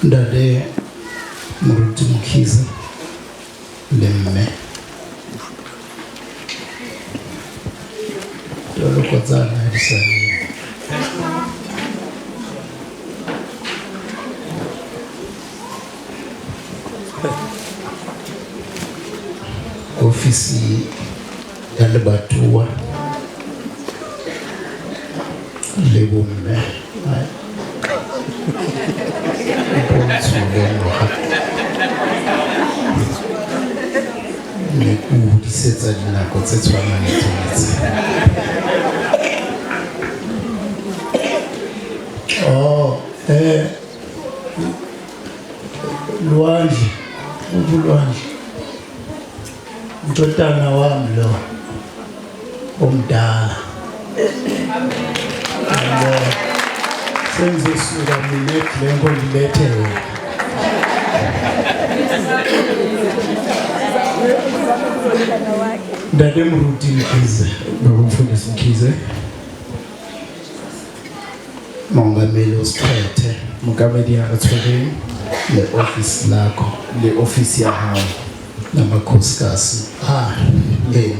Ndade Muruti Mkhize lemme tolokotsana erisani ofisi ya lebatowa le bomme le kudisetsa dinako tse tshwanang le tse. Lwandle ubulwandle mntotana wami lo omdala sengizosuka mina eGlenco ngilethe wena. Ndade Muruti Mkhize nokumfundisa Mkhize mongameli osiphethe mongameli akathweleni le office lakho le office ya hawo namakhosikazi le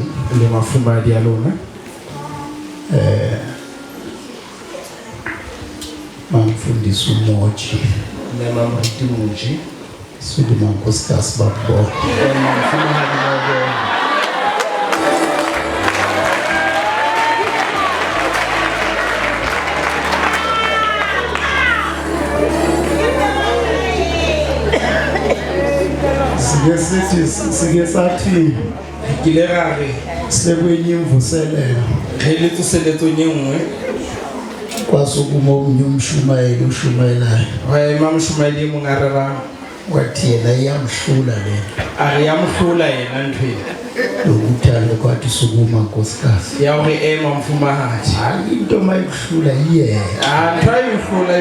mafumali yalona mamfundisa uMoji namamriti Moji sudi makhosikazi babo Sige sathi kilerare sekwenye imvuselelo elethu seletho nyengwe kwasukuma umnyumshumayeli ushumayelayo hayi mamshumayeli mungarara wathi yena iyamhlula le ariyamhlula yena nthweni lokuthanda kwathi sukuma nkosikazi yawe emamfuma hathi into mayihlula iye try ihlula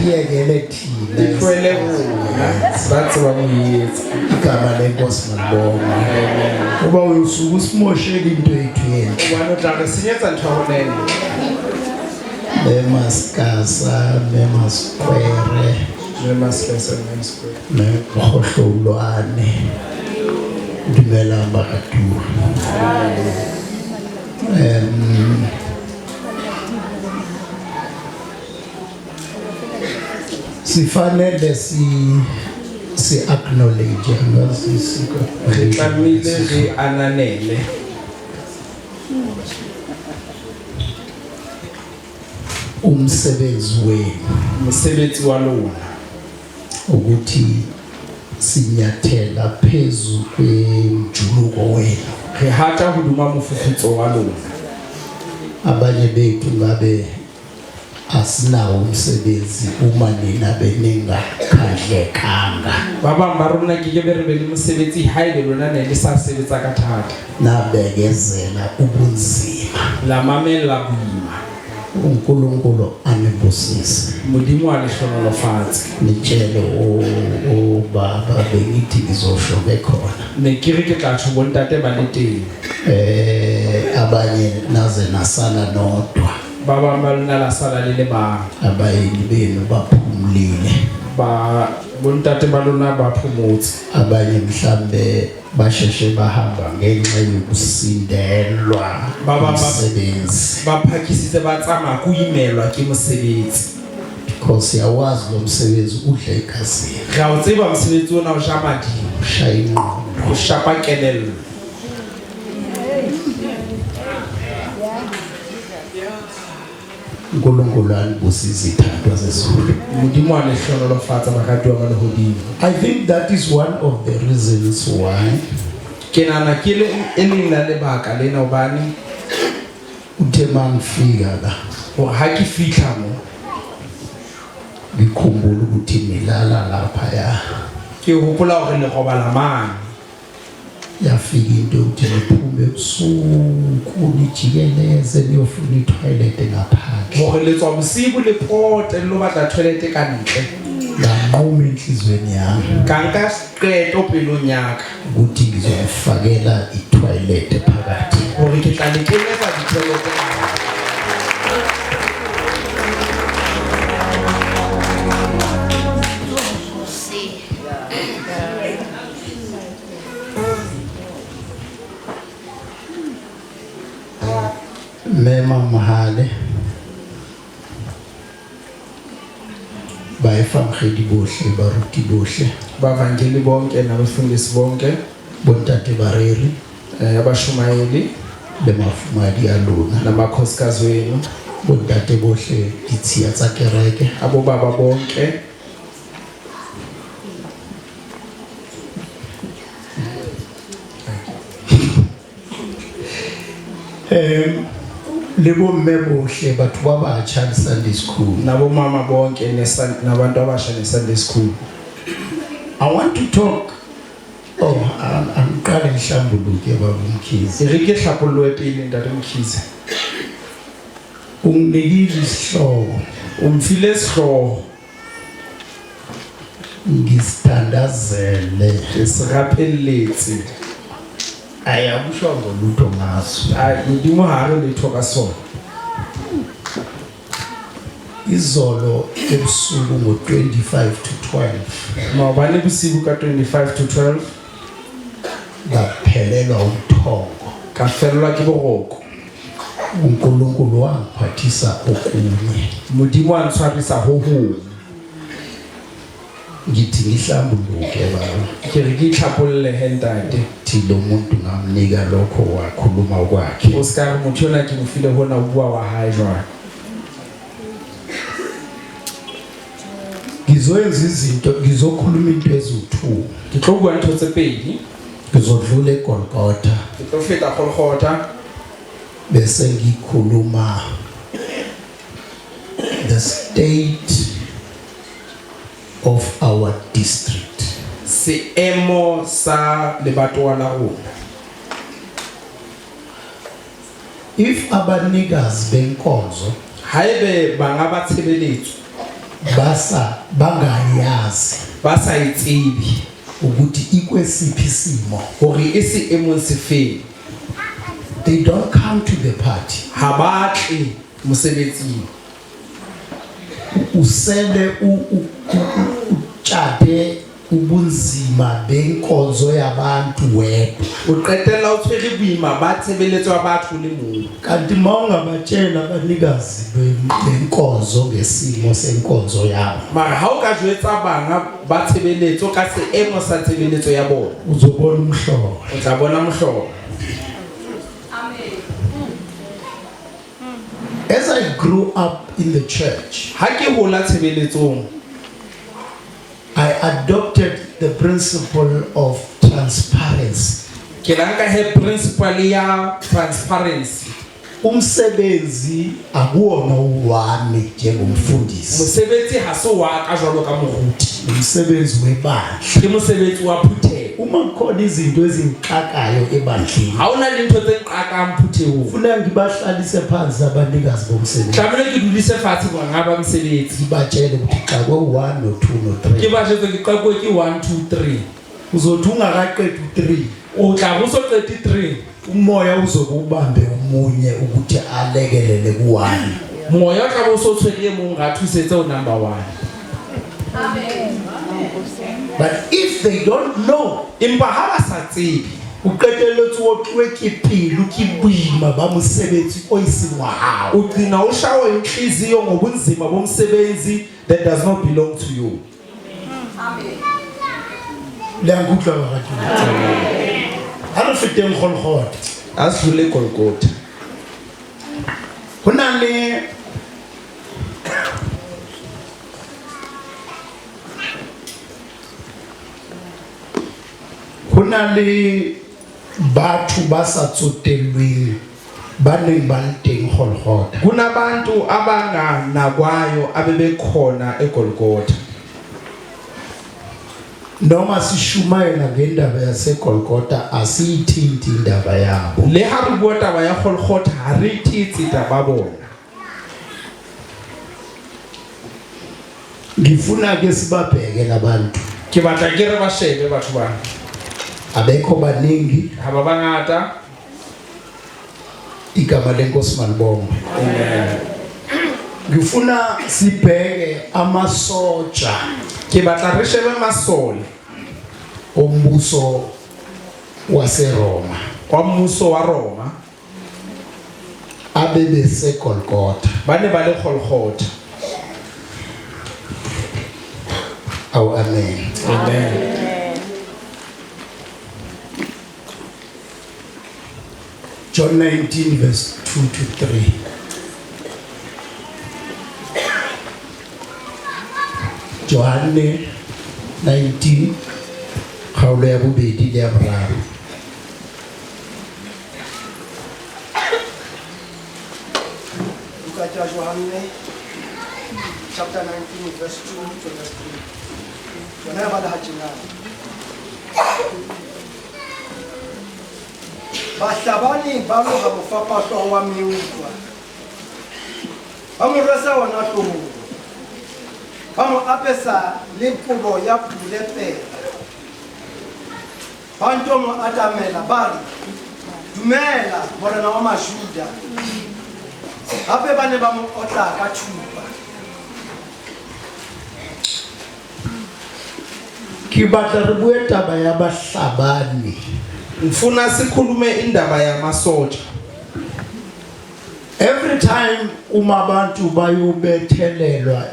iyekele thina ihlele bathi bamuyethu igama lenkosi malibonga kuba usuku usimoshela into yethu yenhle ubanothanda sinyetsa nthawonene Nemaskasa, Nemasquare, Nemohlolwane, Dumela Bakatu. Sifanele si acknowledge ngasi ananele umsebenzi walona ukuthi sinyathela phezu kwemjuluko wena rehata huduma mufufutso walona abanye bethu ngabe asinawo umsebenzi uma nina beningakhandlekanga baba maruna kikeberebele umsebenzi haile lona nelisasebetsa kathata nabekezela ubunzima lamamela buyima uNkulunkulu anibusise Modimo alishona fatsi nitshele o baba bengithi ngizosho bekhona nekirike katsho bontate baletini abanye naze nasala nodwa baba maluna la sala lele ba abayini benu baphumulile ba bontate balona baphumutse abanye mhlambe basheshe bahamba ngenxa yokusindelwa umsebenzi baphakisise batsama kuyimelwa ke msebenzi because yawazi lo msebenzi udla ekhasini ngawutsiba umsebenzi wona ushamadi ushayinqo ushapakelelo uNkulunkulu anibusise ithandwa sesizulu Modimo aleshona lofatsa bakati wa malohodimo. I think that is one of the reasons why kenana kile elina lebaka lena ubani uthema ngifika la ha kifika mo ngikhumbula ukuthi milala lapha ya ke hopola hore le go bala mang yafika into ukuthi niphume ebusuku nijikeleze niyofuna itoilet ngaphandle hore letswa bosibu le porte lo batla toilet ka ntle nganquma enhlizweni yami kanka siqeto pelong yaka ukuthi ngizofakela itoilet phakathi hore ke tla lekeleza ditoilet Mahale bayifamkhedi bohle baruti bohle bavangeli bonke nabafundisi bonke bontate bareri abashumayeli bemafumadi alona namakhosikazi wenu bontate bohle ditshiya tsa kereke abobaba bonke le bomme bohle batho ba batjha le Sunday school nabomama bonke nabantu abasha ne-Sunday school. I want to talk angiqale ngihlambuluke baba Mkhize Irike hlapollo epile ntate Mkhize unginikile isihloko umfile isihloko ngisithandazele esirapheletse ayakusho ngolutho ngaso idimo haro letho ka sona izolo ebusuku ngo-25 to 12 mabane busiku ka 25 to 12 ngaphelelwa umthongo ka felelwa ke boroko uNkulunkulu wangiphathisa okunye modimo a ntshwarisa ho hong ngithi ngihlambuluke baba ke re ke tlhapolle hentate thilo umuntu ngamnika lokho wakhuluma kwakhe o ska re motho yona ke mo file hona o bua wa hae jwang ngizoyenza izinto ngizokhuluma into eziwu2 ke tlo bua ntho tse pedi ngizodlula eGolgotha ke tlo feta Golgotha bese ngikhuluma the state of our district seemo sa lebatowa la rona. If abanikazi benkonzo haebe banga ba tshebeletso bangayazi ba sa itsebi ukuthi ikwesiphi isimo hore seemong se feng, they don't come to the party ha ba tle mosebetsing usele utshade ubunzima benkonzo yabantu wedwa uqetela utshwere boima ba tshebeletso ya batho le mong. kanti mawungabatshela abanikazi benkonzo ngesimo senkonzo yabo mara ha o ka jwetsa banga ba tshebeletso ka seemo sa tshebeletso ya bona uzobona umhlobo o tla bona mohlobo. As I grew up in the church, Ha ke hola tshebeletsong, I adopted the principle of transparency. ke la nka he principle ya transparency. Umsebenzi akuwona uwami njengomfundisi. Mosebetsi ha se wa ka jwalo ka moruti. Umsebenzi webandla. Ke mosebetsi wa phutheho. Uma khona izinto ezingixakayo ebandleni. Ha ona le ntho tse nqakang phutheho. Ufuna ngibahlalise phansi abanikazi bomsebenzi. Tlamehile ke dulise fatshe banga ba mosebetsi. Batshele ukuthi xa kwe1 no 2 no 3. Ke ba jetse ke qaqwe ke 1 2 3. Uzothi ungakaqedi u3. O tla go so qeti 3. Umoya uzokubambe umunye ukuthi alekelele ku1. Moya tla bo so tshwere mo nga thusetse o number 1. Amen. But if they don't know, Empa ha ba sa tsebe, uqeteletse woqwe ke pelo ke boima ba mosebetsi o isengwa hao. ugcina ushawe inhliziyo ngobunzima bomsebenzi that does not belong to you. Amen. Le ngutla ba batho. Ha re feteng Golgotha. Asidlule Golgotha. Hona le batho ba sa tsotelweng ba neng ba le teng Golgotha. Kunabantu abanganakwayo abebekhona eGolgotha. Noma sishumayela ngendaba yaseGolgotha asiyithinti indaba yabo. Le ha re bua taba ya Golgotha ha re titsi taba bona. Ngifuna ke sibabheke labantu. Ke batla ke re ba shebe batho bana. Abekho baningi Ha ba bangata. igama lenkosi malibongwe. Amen. Ngifuna sibheke amasoja Ke batla re shebe masole ombuso waseRoma. wa mmuso wa Roma. abebese Golgotha ba ne ba le Golgotha. awu amen. Amen. John 19 verse 2 to 3. John 19 kgaolo ya bobedi le ya boraro. Buka tsa Johane chapter 19 verse 2 to verse 3. Yona ba la hatjena. Bahlabani ba lo ha mofapatlo wa meutwa. Ba mo resa ona tlomo. Ba mo apesa le kobo ya pulepela. Ba nto mo atamela ba re dumela morena wa Majuda. Hape ba ne ba mo otla ka thupa. Ke batla re bue taba ya bahlabani. Ngifuna sikhulume indaba yamasotsha. Every time uma abantu bayobethelelwa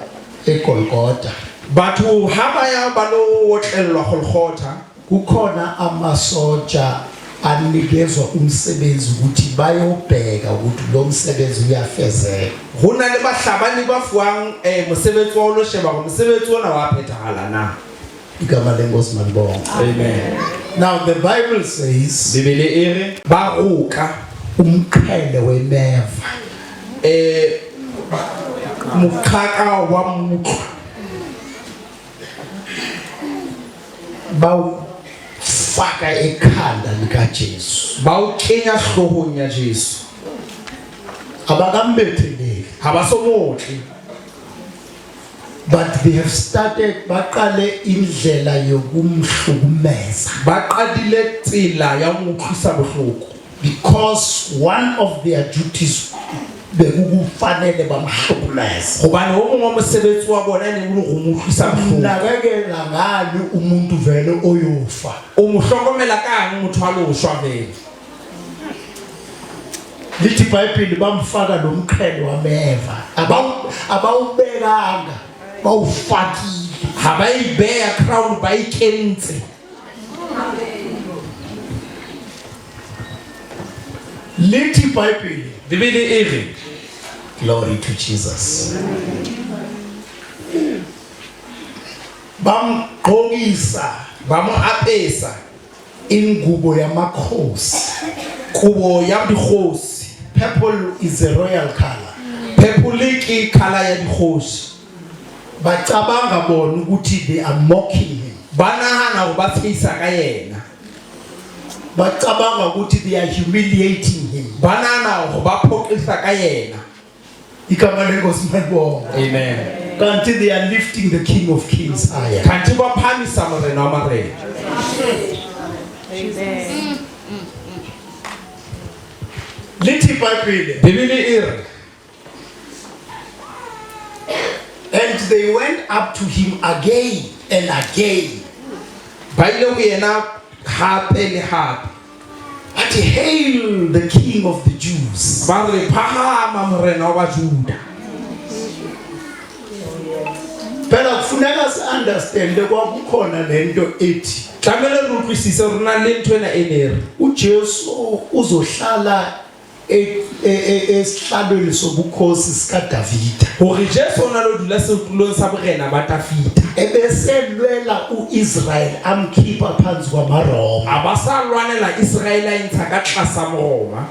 eGolgotha Batho ha ba ya ba lo wotlellwa Golgotha, kukhona amasotsha anikezwa umsebenzi ukuthi bayobheka ukuthi lo msebenzi uyafezeka. hona le bahlabani ba fuwang mosebetsi wa lo sheba go mosebetsi ona wa phethahala na. Igama lenkosi malibonga. Amen. Now the Bible says Bibele ere ba roka umqhele wemeva mukhaka wa mutlo bawufaka ekhanda likaJesu. ba o kenya hlohong ya Jesu. Abakambetheleli. Ha ba so motli, But they have started baqale indlela yokumhlukumeza ba qadile tsela ya mo tlisa bohloko, because one of their duties bekufanele bamhlukumeza. gobane ho mongwe wa mosebetsi wa bona ne le go mo tlisa bohloko. Nakekela ngani umuntu vele oyofa. O mo hlokomela kang motho a lo shwa vele. Lithi iBhayibheli bamfaka lo mqhele wameva. Abawubekanga bawufakile. Ha ba e beya crown ba e kentse. Lithi iBhayibheli, Bibele ere glory to Jesus. Bamgqokisa ba mo apesa ingubo yamakhosi. kubo ya dikgosi. Purple is a royal color. Purple ke color ya dikgosi. Bacabanga bona ukuthi they are mocking him. Ba nahana go ba tshisa ka yena. Bacabanga ukuthi they are humiliating him. Ba nahana go ba phoqisa ka yena. Igama lenkosi malibonga. Amen. Kanti they are lifting the King of Kings higher. Kanti ba phamisa morena wa marena. Amen. Lithi iBhayibheli, Bibele ere and they went up to him again and again. ba ile go yena hape le hape. But hail the King of the Jews. Ba re phahama morena wa Juda. Phela kufuneka si-understand kwakukhona lento ethi Tlamele re utlwisise rona le ntho ena ene re uJesu uzohlala esihlalweni sobukhosi sikaDavida. gore Jesu o na le dula setulong sa borena ba Dafita. Ebeselwela uIsrael amkhipha phansi kwamaRoma. A ba sa lwanela Israel a ntsha ka tlasa moroma.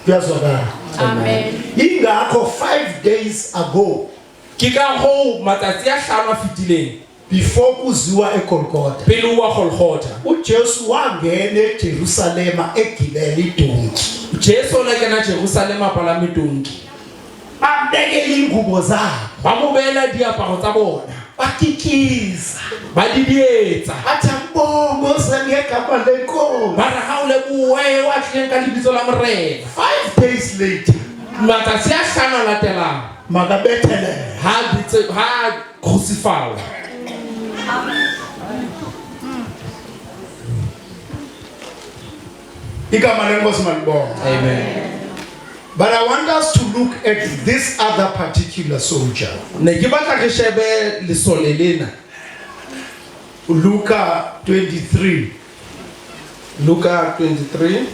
Kuyazwakala. Amen. Ingakho 5 days ago Ke ka go matsatsi a hlano a fitileng before kuziwa eGolgotha, pele wa Golgotha, uJesu wangena eJerusalema egibela idonki. Jesu o la kena Jerusalema pala medonki. Babekela ingubo zabo, Ba mo beela diaparo tsa bona, bakikiza, ba di dietsa. bathi ngibongo sengegama lenkosi. Ba re ha o le buwe wa tleng ka lebitso la morena. 5 days later Matsatsi a hlano a latelang makabethele. ha crucified. Igama lenkosi malibonga. Amen. But I want us to look at this other particular soldier. Ne ke batla ke shebe lesole lena. Luka 23. Luka 23.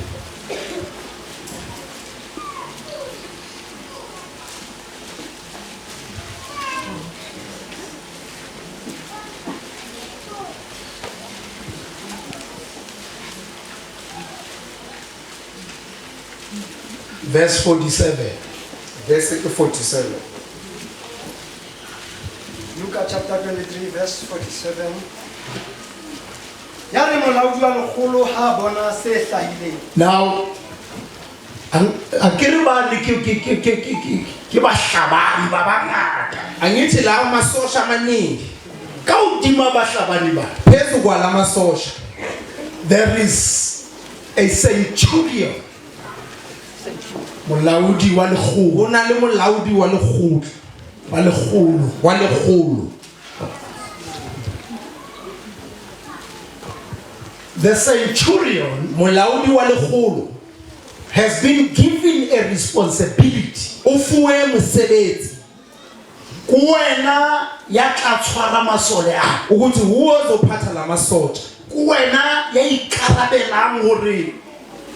Verse 47. Verse 47. Luka chapter 23 verse 47. Yare molaodi wa lekgolo ha bona se hlahileng. Now, akere ba le ke ba hlabani ba bangata. Angithi la amasosha amaningi. Ka udima ba hlabani ba. Phezu kwala masosha. There is a centurion. Molaodi wa lekgolo. Ho na le molaodi wa lekgolo. Wa lekgolo. Wa lekgolo. The centurion Molaodi wa lekgolo has been given a responsibility. o fuwe mosebetsi Kuwena ya tla tshwara masole a. ukuthi huwe ozophatha la masotsha. Kuwena ya ikarabelang hore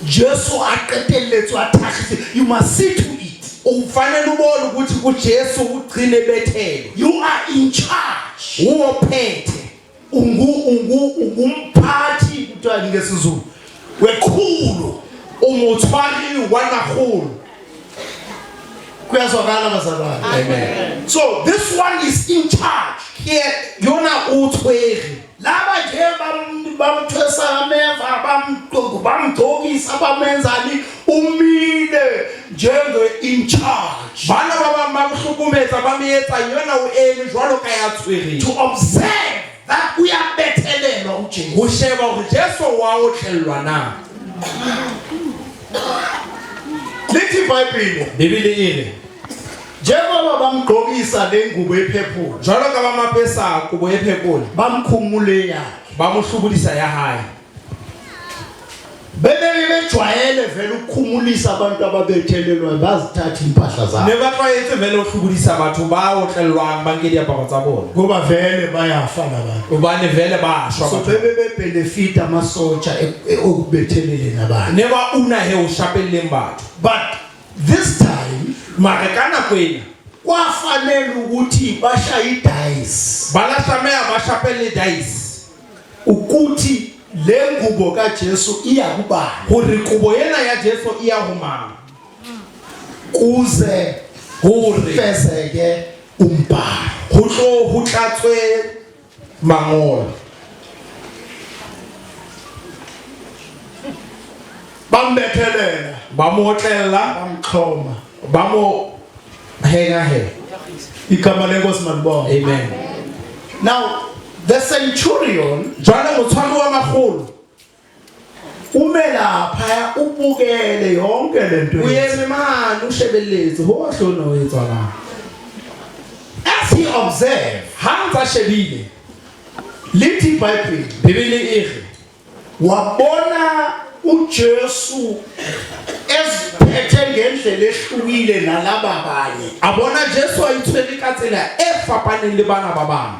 Jesu a qetelletswe a thagise. You must see to it. Ufanele ubone ukuthi kuJesu ugcine bethele. You are in charge. Huwe ophethe. Ungumphathi kuthiwa ngesizulu wekhulu, Umuthwali wanakhulu. kuyazwakala bazalwane. Amen. So this one is in charge. Here yona uthweri. Laba nje bamthwesa ameva bamgqokisa bamenzani umile njenge in charge. Bana ba bamhlukumeza bamyetsa yona uemi jwalo ka ya tshwere. To observe that we are bethelelwa uJesu. Ho sheba hore Jesu wa o tlellwa na. Lithi iBhayibheli Bibele ire. njengoba bamgqokisa lengubo ephephulo Jwalo ka ba mapesa kubo ephepole. bamkhumule yakhe Bamohlubulisa ya hae. bejwayele vele ukukhumulisa abantu ababethelelwa bazithatha impahla zabo Ne ba tlwaetse vele ho hlubulisa batho ba o tlellwang ba nke diaparo tsa bona. ngoba vele bayafa labantu. Ubane vele ba shwa So batho. benefit amasotsha okubethelele nabantu. Ne ba una he o shapelleng batho. But this time Mare ka nako ena kwafanele ukuthi bashaye idice ba lahlamela ba shapelle dice. ukuthi lengubo kaJesu iyakubani Hore kubo ena ya Jesu iya ho mang. kuze Hore fezeke umbhalo. ho tlo ho tlatswe mangolo. Bambethelela Ba mo tlella bamxhoma. ba mo henga he. Igama lenkosi malibonga. Amen. Now the centurion Jwale motshwari wa magolo ume lapha ubukele yonke lento. uyeme mane o shebelletse ho hlona ho etswa na. As he observed, Ha ntsa shebile lithi iBhayibheli Bibele ire wabona uJesu eziphethe ngendlela ehlukile nalaba abanye. abona Jesu a itshwere ka tsela e fapaneng le bana ba bang.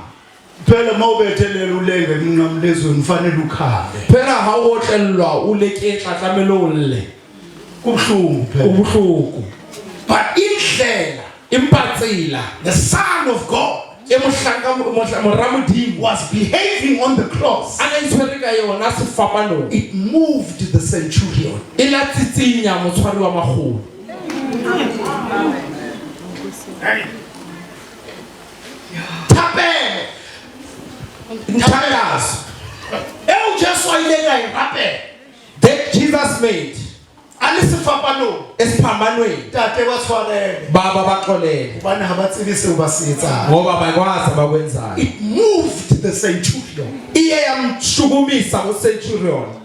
Phela mawubethelela ulenge nqamlezweni kufanele ukhale. Phela ha o tlellwa o leketla tlamelo o lle Kubhlungu o phela. bohloko. But indlela Empa tsela the Son of God e mohlanka moramodimo was behaving on the cross, a ne itshwere ka yona sefapanong it moved the centurion. e la tsitsinya motshwari wa magolo. Tapele. Nthabelazo Eo Jesu a ileng a e rapela. that Jesus made A le sefapanong. esiphambanweni Tate ba tshwarele. baba baxolele Hobane ha ba tsebe seo ba se etsang. ngoba bakwazi abakwenzayo. It moved the centurion. Iye yamshukumisa uCenturion.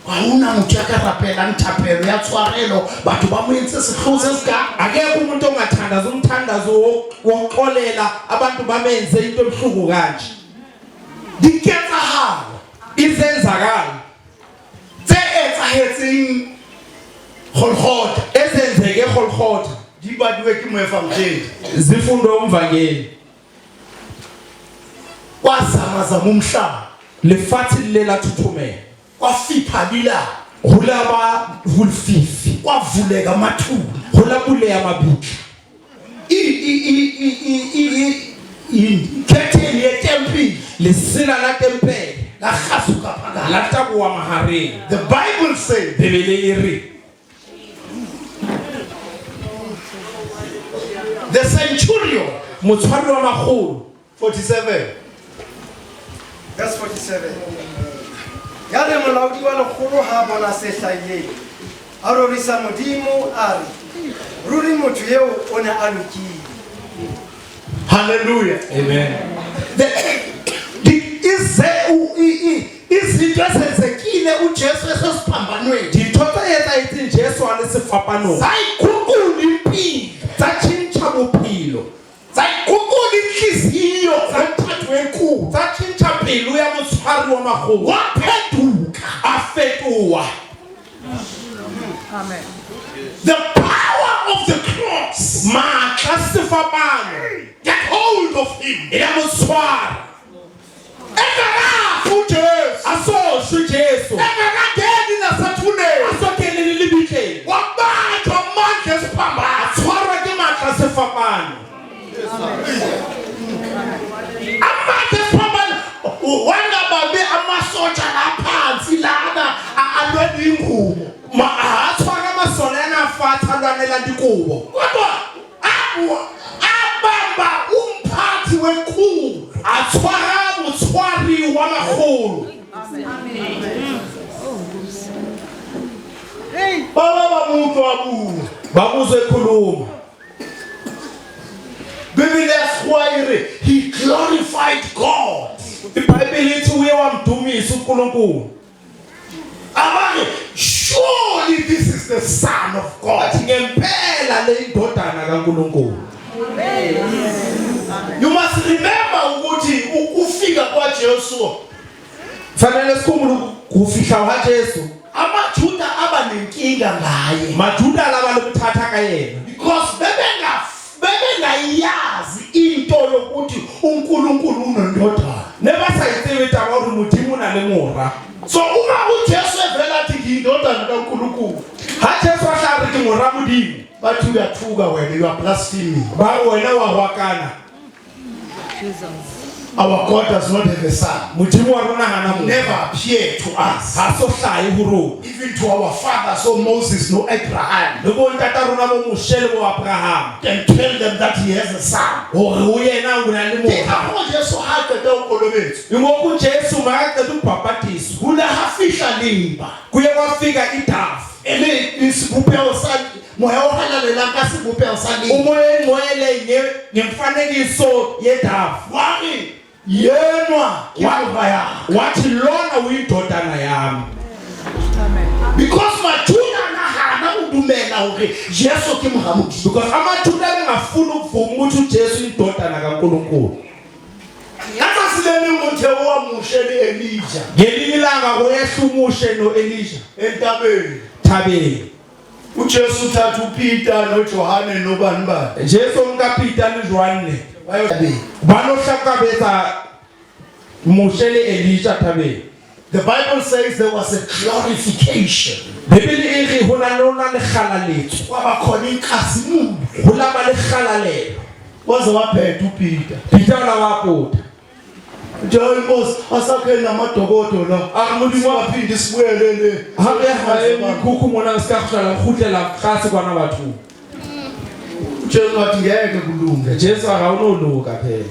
Ha una motho ya ka rapelang thapelo ya tshwarelo batho ba mo entse sehloho se seka. Akekho umuntu ongathandaza umthandazo wokuxolela abantu bamenze into ebuhlungu kanje. Diketsahalo Izenzakalo tse etsahetseng Golgotha ezenzeke eGolgotha di badiwe ke moevangeli zifundwa umvangeli kwazamazama umhlaba lefatshe le la thuthumela kwafipha lila hulaba hulfifi kwavuleka amathuna hulabule amabutho ikhetheni yetempile lesela la tempele lahasuka phakathi. la tabuwa mahareng The Bible says bebele iri the centurion motshwari wa magolo 47 Verse 47. Ya le molaodi wa lekgolo ha bona se hlahileng. A rorisa modimo a re, ruri motho eo o ne a lokile. hallelujah. amen izinto ezenzekile uJesu esesiphambanweni dintho tse etsahetseng Jesu a le sefapanong zayiguqula impilo tsa tšhintšha bophelo zayiguqula inhliziyo zomthathu wenkulu tsa tšhintšha pelo ya motshwari wa magolo waphenduka. a fetowa The power of the cross maatla sefapano get hold of him. e ya motshwara Engalafu Jesu a sošwe Jesu engakangeni a nasathuneni so kene le lebitleng wabanjwa amandla esiphambano. a tshwarwa ke maatla sefapano Amandla esiphambano wangababe amasotsha laphansi lana alwe ingubo ha tshwara masole a na fatshe a lwanela dikobo kodwa abamba umphathi wenkulu a tshwara motshwari wa magolo baba bamuntu wabuya ba buzwe khuluma bibele yaswayire he glorified God. iBhayibheli ithi uye wamdumisa uNkulunkulu Abanye, surely this is the Son of God. athi ngempela le indodana kaNkulunkulu You must remember ukuthi ukufika kwaJesu fanele sikhumbule ukufihla kwaJesu amaJuda abanenkinga ngaye majuda laba lokuthatha kayena because bebengayazi into yokuthi uNkulunkulu unendodana. never sayitsewe taba uri modimo na le mora So uma uJesu evela athi ngiyindodana kaNkulunkulu ha Jesu a tla re ke mora modimo bathi uyathuka wena, you are blaspheming. ba wena wa hwakana Our God does not have a son. modimo wa rona hana He mo never appeared to us. ha so hlaye ho rona Even to our fathers, so Moses, no Abraham, le bo ntata rona bo Moshele bo Abraham can tell them that he has a son. hore o yena o na le mora How Jesu ha qeta ho kolobetsa ngoku Jesu maka qeda ubhabhatiso hula ha fihla lemba kuye kwafika idafu ele isibupheho sa moya o halalela ka sibupheho sa lemba umoya engcwele ngemfanekiso yedafu wari yenwa wabaya wathi lona uyindodana yami because majuda na hana udumela hore Jesu ke mohamudi because amajuda bengafuna ukuvuma ukuthi uJesu indodana kaNkulunkulu kata sileni ngothewo wa mushele Elijah ngelinye ilanga kuyehlumushe noElisha entabeni thabeni uJesu thatha uPeter noJohane nobani ba Jesu unkapita leJohane bayobe banohlakabeza Moshele Elisha thabeni. the Bible says there was a glorification Bibili e re hona lona le kgalaletso kwaba khona inkazimulo ho laba le kgalalelo waze waphetha uPeter Peter la wapota Joy Mos asakhe namadokodo la akumulimo waphinde isibuyelele ha re ha e mkhukhu mona ska khutla khutlela khase kwana batho Jesu wathi ngeke kulunge Jesu a ga uno loka phela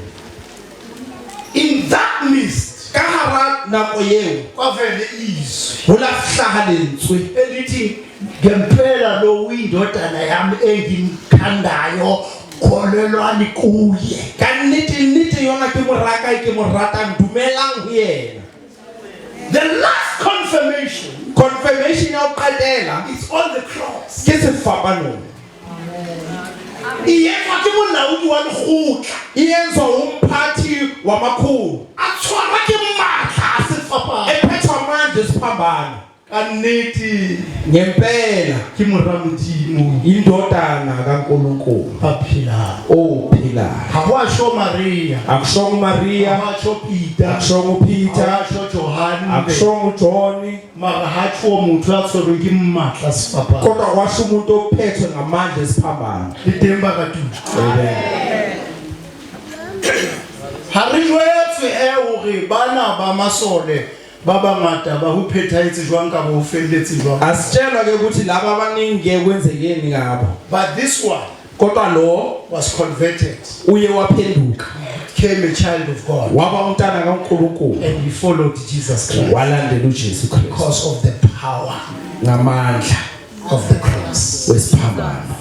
in that midst ka hara nako yeo kwavele izwi ho la hlaha lentswe elithi ngempela lo uyindodana yami engimthandayo kholelwani kuye kannete yona ke moraka ke morata dumelang ho yena the last confirmation ya ho qetela is on the cross ke sefapano iyetwa ke molaodi wa lekgotla iyenzo umphathi wamakhulu a tshwarwa ke matla a sefapano ephethwa manje siphambano kannete ngempela ke moramodimo indodana kaNkulunkulu aphilayo ophila ha wa sho Maria akushongo Maria ha sho Peter akushongo Peter ha sho John akushongo John mara ha tsho motho a tshwerwe ke mmatla sefapano kodwa kwasho umuntu ophethwe ngamandla esiphambano le teng ba ka tulo ha re jwetse hore bana ba masole ba bangata ba ho phethahetse jwang ka bo felletse jwang asitshelwa ke ukuthi laba abaningi kwenzekeni ngabo but this one kodwa lo was converted uye waphenduka became a child of God waba umntana kaNkulunkulu and he followed Jesus Christ walandela uJesu Kristu because of the power ngamandla of the cross wesiphambano.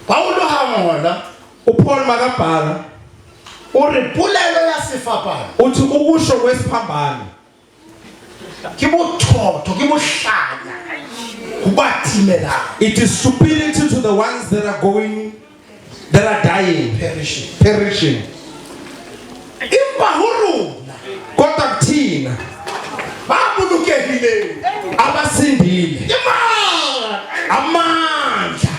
Paulo hangola uPaul makabhala uri pulelo ya sefapano uthi ukusho kwesiphambano ke bothotho ke bohlanya kubathimela it is stupidity to the ones that are dying perishing imba huruna kodwa kuthina babulukehile abasindile amandla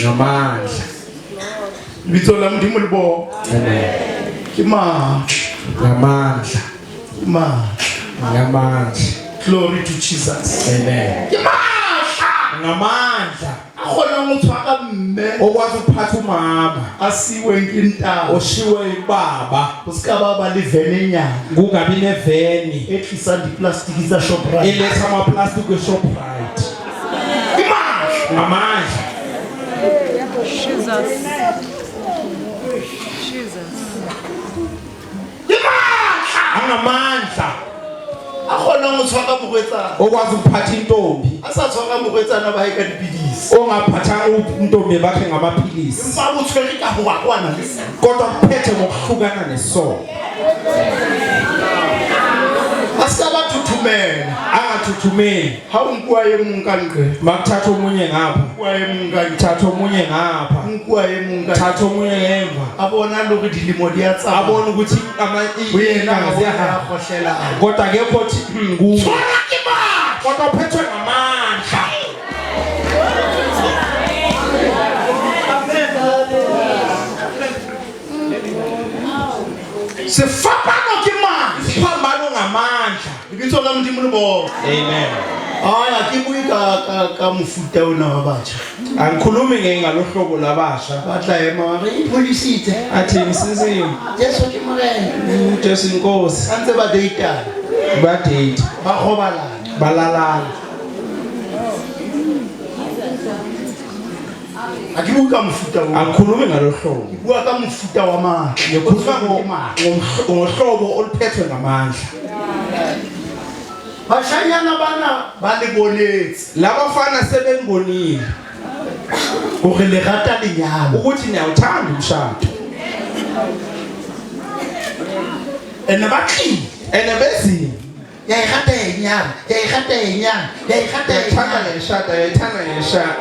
ngamandla bitso la modimo le bo ke ngamandla glory to Jesus amen ke ngamandla akhona ngotshwaka mme okwazi ukuphatha umama asiwe nkintaba oshiwe ibaba usikaba ba livene nyanga kungabi neveni ehlisa di plastic za Shoprite eletha ama plastic we Shoprite ngamandla angamandla akhona ngotshwaka mogwetsa okwazi ukuphatha intombi asa tshwaka mogwetsana ba eka dipidisi ongaphatha intombi bakhe ngamaphilisi mfa botshwere ka ho akwana le kodwa kuphethe ngokuhlukana nesono asikaba thuthumela angathuthumeli ha unkwa ye munkanqe makuthatha omunye ngapha kwa ye munkanqe thatha omunye ngapha unkwa ye munkanqe thatha omunye ngemva abona lo re dilimo di a tsama abona ukuthi uyena ziyahamba khohlela kodwa akekho othi nguwe kodwa uphethwe ngamandla sefapano ke manje isiphambano ngamandla ibitso la modimo le bo amen aya ke bui ka mofuta ona wa batjha angikhulumi ngalohlobo labasha batla ema re ipolisitse athi msizini Jesu ke morena uJesu inkosi antse ba data ba date ba khobalana balalana akibu ka mofuta wa angikhulumi ngalohlobo bua ka mofuta wa manje ngikhuluma ngohlobo oluphethwe ngamandla bashanyana bana ba le bonetse labafana sebengibonile gore le rata lenyalo ukuthi niyawuthanda umshado ene batlile ene bezini ya irata yenyalo ya irata yenyalo ya irata yathanda yenyalo leshada yathanda leshada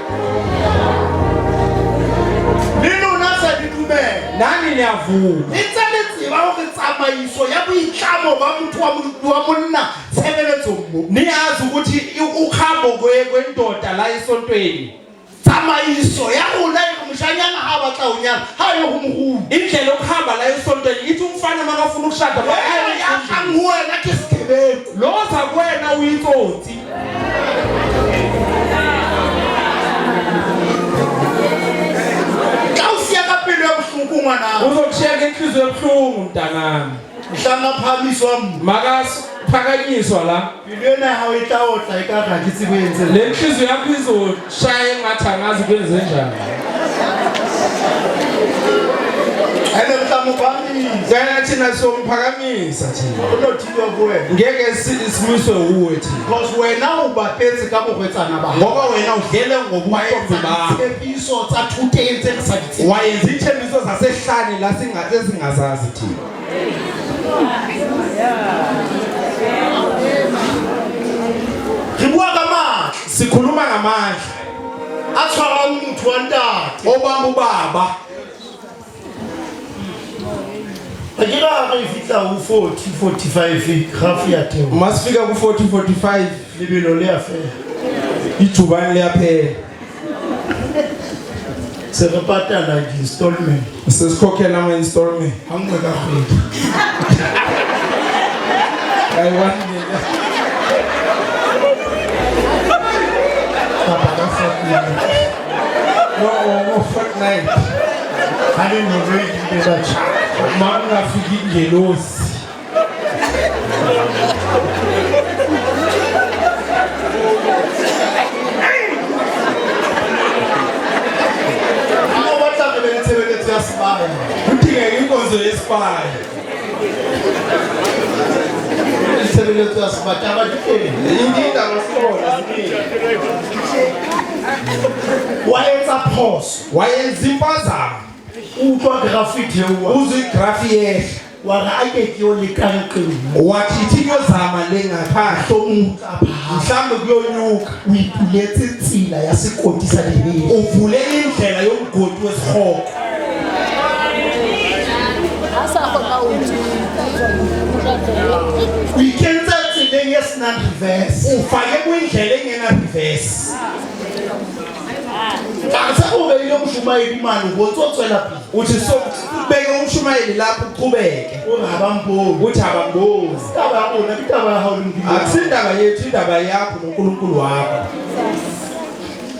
lino nasa ditumela nani niyavuma itsaletse ba go tsamaiso ya boitlamo ba motho wa monna tshebeletso mo niyazi ukuthi ukhambo kwendoda la esontweni tsamaiso ya rona e moshanyana ha batla ho nyala ha yo ho mogulu indlela okuhamba la esontweni ithi umfana makafuna ukushada ya ngwena ke skebeko loza kuwena uyitsotsi kausiya ka pelo ya bohloko ngwana uzokushiya ngenhliziyo ebuhlungu mntanami mhlanga phamiswa makaphakanyiswa la pelo ena ha o etla otla e ka ga ke tsebo entse le nhliziyo yakho izoshaya engathi angazi kwenze njani ene mhlamo phamisa kana thina somphakamisa thina unothilwa kuwena ngeke simiswe uwe thina because wena ubapetse ka bogwetsana ba ngoba wena udlele ngobuntombi bakho tshepiso tsa thute entse re sa ditse wayenza ithembiso zasehlane la singazazi thina re bua ka matla sikhuluma ngamandla a tshwarang motho wa ntate obamba ubaba Akira re fitla ho 40-45 graph ya teng. Masifika ku 40-45 Lebelo le a fela. ithubani liyaphela. Se re patala installment. Sesikhokhela ama installment. Hangwe ka kgwedi. No, fortnight. Hali ngove ngibela cha. Manga fiki ngelosi. Ino batla re be tshebeletso ya spaya. Kudingeka inkonzo yespaya. Tshebeletso ya spaya ba dikeng. Indida basona. Wayenza pause. Wayenza impazamo. Utlwa graffiti ewa. Uzwe igrafi yehla. Wara ake ke o lekanqeng. Wathi inyozama lengaphandle Umuntu apha. mhlambe kuyonyuka. O ipuletse tsela ya sekoti sa lebele. Uvule indlela yomgodi wesihoko. O ikentse tseleng e senang reverse. Ufake kwindlela engena reverse. Akase o beile moshumaedi mane go tsotswela pele. Uthi so ubeke umshumayeli lapho uqhubeke. O ga ba mpone. Uthi abambozi. Taba ya bona ke taba ya hao le Modimo. Akusindaba yethu indaba yakho noNkulunkulu wakho.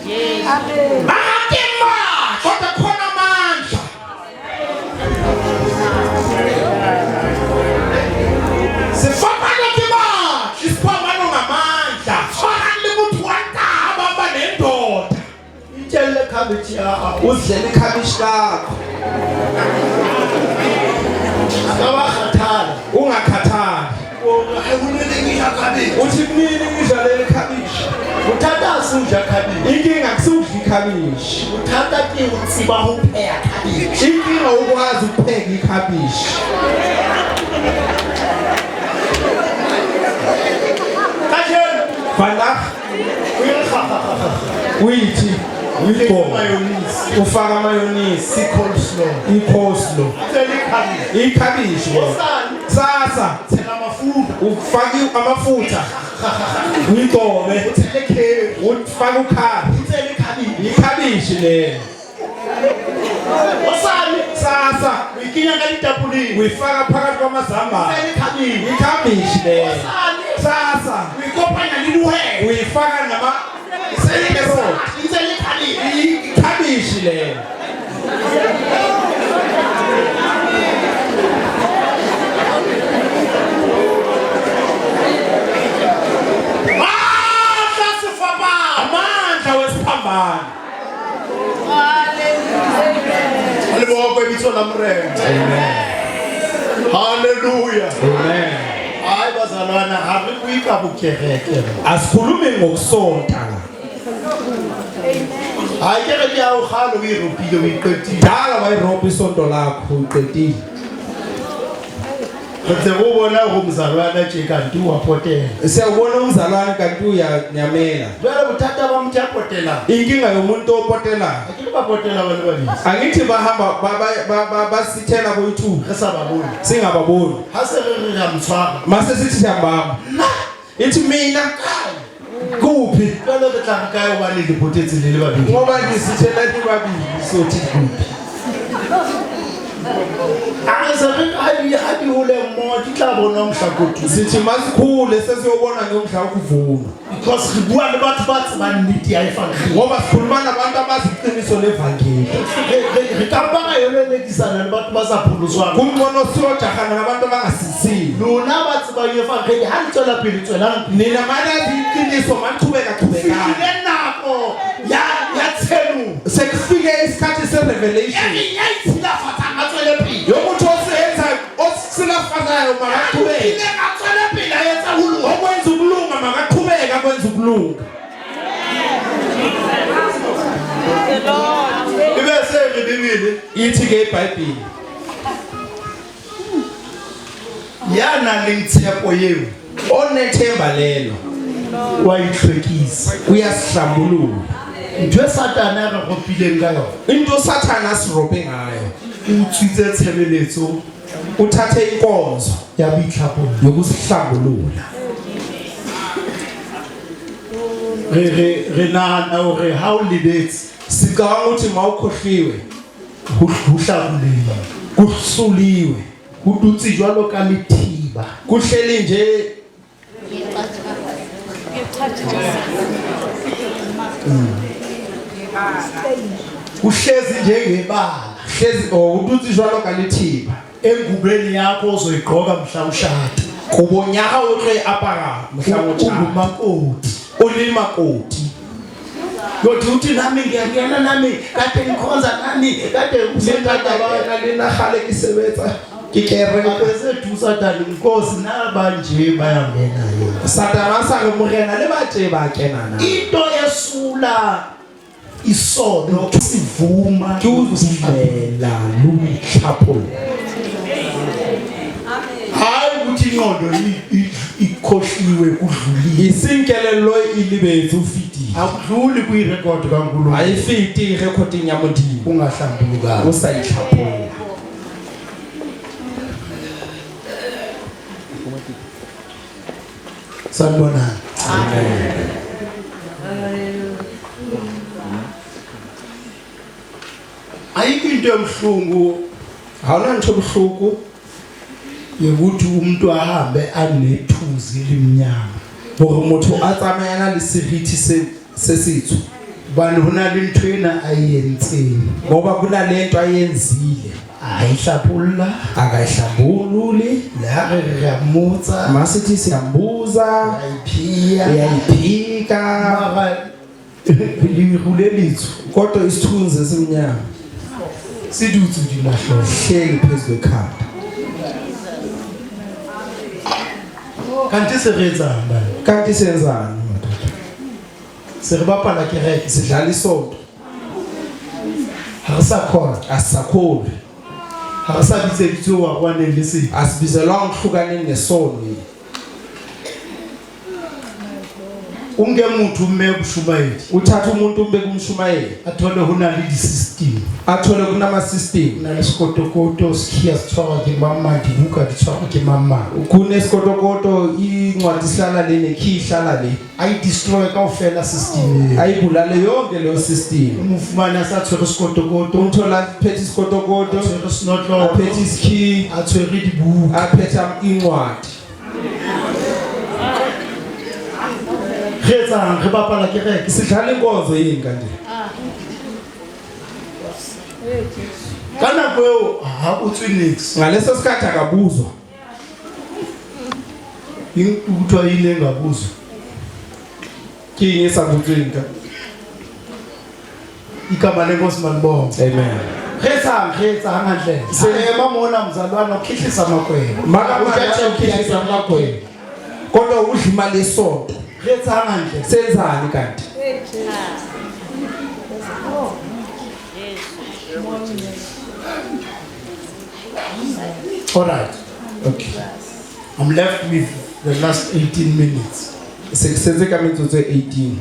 Amen. Akema kodwa khona amandla. Sifakana kema isiphamano ngamandla. Fana lemuntu wantaba abanendoda. Itshelle cabbage ya hao. Udlela ikhabishi lakho. Akabakhathala. Ungakhathali. Hakunele ngisha cabbage. Uthi kumini ngidlalele ikhabishi. Uthanda asidla cabbage. Inkinga kusudla ikhabishi. Uthanda ke utsiba ho pheha cabbage. Inkinga ukwazi ukupheka ikhabishi. Kajeno. Vandag uyithi uyigoma Mayonnaise. ufaka mayonnaise, Coleslaw. i-coleslaw, Tseli cabbage. ikhabishi Osani. sasa Tsela mafutha. ufake amafutha uyigcobe Tsele curry. ufake ukhabi Tseli cabbage. ikhabishi le Osani. sasa Uyikinya ka ditapoleng. uyifaka phakathi kwamazambane Tseli cabbage. ikhabishi le Osani. sasa Uyikopanya le dihwele. uyifaka nama Tseli cabbage. ikhabishi le amandla wesiphambano. Aliboko ebitso la mrenze. Hallelujah. Amen. Hayi bazalwana ha re kuika bokereke. Asikhulumi ngokusonta. Hayi ke re ya o khalo o iropile o iqetile. Dala wayirobha isonto lakho uqedile. Re go bona go mzalwana tje kanti wa potela. Siyabona umzalwane kanti uyanyamela. Jwale bothata ba motho a potela. Inkinga yomuntu opotela. Akile ba potela bana ba bisi. Angithi bahamba basithela koyithu. Re sa ba bone. Singababoni. Ha se re ya mtshwara. Mase sithi siyambamba. Ithi mina kuphi? Jwale re tla re kae o ba le dipotetse le babedi. Ngoba ngisithela babili sothi kuphi. Ase re ha di hole mo di tla bona mhlakothi. Sithi masikhule sesiyobona ngomhla ukuvuna. Because re bua le batho ba tsebang nnete ya evangeli. Ngoba sikhuluma nabantu abaziqiniso levangeli. Re ka banga yona lekisana le batho ba sa pholoswang. Kungcono siyojahana nabantu abangasisiyo. Lona ba tsebang evangeli ha le tswela pele tswelang. Nina mana iqiniso maniqhubeka qhubekana. Fitile nako ya tshelo. Sekufike isikhathi se-revelation. Ya itshilafatsa ka tswele pele. Yokuthi osenza osilafazayo makaqhubeke. Ile ka tswele pele a etsa ho lona. Okwenza ukulunga makaqhubeka kwenza ukulunga. Ibe se re Bibele Ithi ke iBhayibheli yana le tshepo yeo onethemba lelo wa itlhwekisa. uyasihlambulula. Ntwe Satana re gopileng ka yona. Into usathana asirobhe ngayo O tswitse tshebeletso uthathe inkonzo yabitlhapo yokusihlambulula. re nahana hore ha o lebetse Sicabanga ukuthi mawukhohliwe ho hlabolele kuhluliwe ho dutse jwalo ka lethiba kuhleli nje uhlezi njengebala hlezi udutse jwalo ka lethiba engubeni yakho ozoyigqoka mhla ushada kubonyaka o tlo e apara mohlang o tjhaba umakoti o le makoti yothi uthi nami ngiyangena nami kade ngikhonza nami kade usentaba lena khale ke sebetsa ke kere bese thusa tani inkosi nabanje bayangena yena satana sa re morena le bathe ba kenana into esula isono sivuma ke uzivela luhlapho hayi ukuthi inqondo ikhohliwe kudlulile isinkelelo ilibethu ufiti akudluli kuyirecord kaNkulunkulu ayifiti recording ya modimo ungahlambuluka usayihlapho sanibona amen ayikho into emhlungu hawuna ntho buhluku yokuthi umuntu ahambe anethuzi elimnyama hore motho a tsamayana le seriti se setso bani hona le ntho ena ayentseng ngoba kuna le nto ayenzile ayihlaphula akayihlambululi la re yamutsa masithi siyambuza uyayiphika mara likhulelithu kodwa isithunzi esimnyama sidutsi dilahlo hleli phezu kwekhanda kanti seretsang bana kanti senzani madoda se re bapala kereke sidlala isonto ha re sa khona asisakholi ha re sa bitseditswe wa kwaneng le se asibizelwa ngihlukaneni nesono unge motho mme bushumayedi uthatha umuntu umbeke umshumayeli athole hona le di-system athole kunama-system na le sekotokoto sikhiya sitshwarwa ke mamma dibuka di tshwarwa ke mamma kunesikotokoto incwadi ihlala le nekhi ihlala le ayidestroye kaofela system ayibulale yonke leyo system umfumane asatshwere sekotokoto umthola aphethe isikotokoto atshwere sinotlo aphethe isikhi atshwere dibuka aphethe incwadi re bapala kereke sidlala inkonzo yini kanti ka nako eo ha o tswe nix ngaleso sikhathi akabuzwa kuthiwa yini engabuzwa ke yini esabutsweng ka igama lenkosi malibonke amen khetsang handle sema mona mzalwana ukhihlisa amakwena ukhishisa amakwena kodwa udla imali yesonto khetsang handle senzani kanti all right okay I'm left with the last 18 minutes sekusenze ka metsotso e 18